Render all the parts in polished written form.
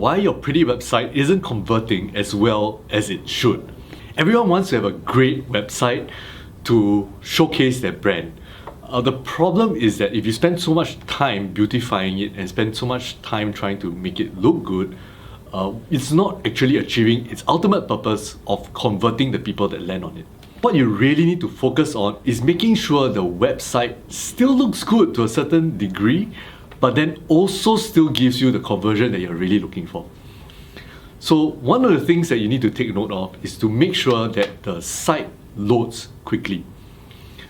Why your pretty website isn't converting as well as it should. Everyone wants to have a great website to showcase their brand. The problem is that if you spend so much time beautifying it and spend so much time trying to make it look good, it's not actually achieving its ultimate purpose of converting the people that land on it. What you really need to focus on is making sure the website still looks good to a certain degree, but then also still gives you the conversion that you're really looking for. So one of the things that you need to take note of is to make sure that the site loads quickly.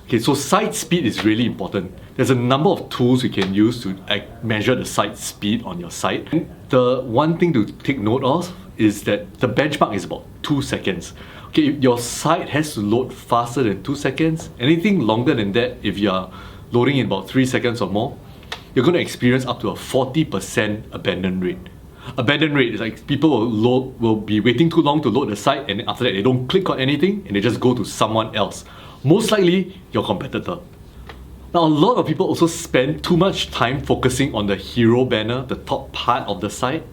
Okay, so site speed is really important. There's a number of tools you can use to measure the site speed on your site. And the one thing to take note of is that the benchmark is about 2 seconds. Okay, if your site has to load faster than 2 seconds, anything longer than that, if you're loading in about 3 seconds or more, you're going to experience up to a 40% abandon rate. Abandon rate is like people will be waiting too long to load the site, and after that they don't click on anything and they just go to someone else. Most likely your competitor. Now, a lot of people also spend too much time focusing on the hero banner, the top part of the site,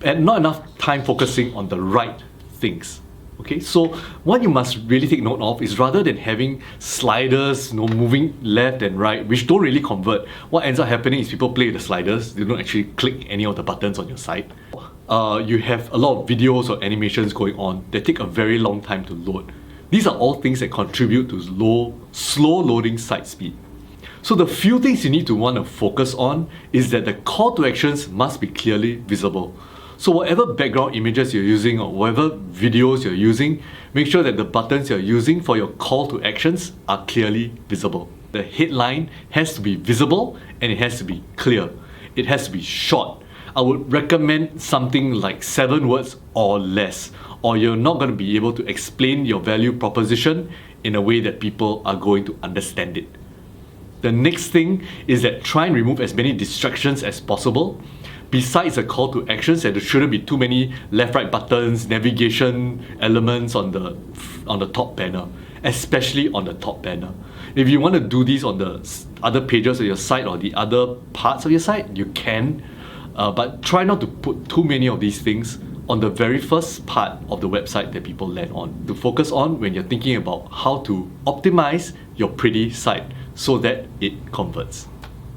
and not enough time focusing on the right things. Okay, so what you must really take note of is rather than having sliders, moving left and right, which don't really convert, what ends up happening is people play the sliders, they don't actually click any of the buttons on your site. You have a lot of videos or animations going on that take a very long time to load. These are all things that contribute to slow loading site speed. So the few things you need to want to focus on is that the call to actions must be clearly visible. So whatever background images you're using or whatever videos you're using, make sure that the buttons you're using for your call to actions are clearly visible. The headline has to be visible and it has to be clear. It has to be short. I would recommend something like 7 words or less, or you're not going to be able to explain your value proposition in a way that people are going to understand it. The next thing is that try and remove as many distractions as possible. Besides the call to actions, there shouldn't be too many left-right buttons, navigation elements on the top banner, especially on the top banner. If you want to do these on the other pages of your site or the other parts of your site, you can, but try not to put too many of these things on the very first part of the website that people land on, to focus on when you're thinking about how to optimize your pretty site so that it converts.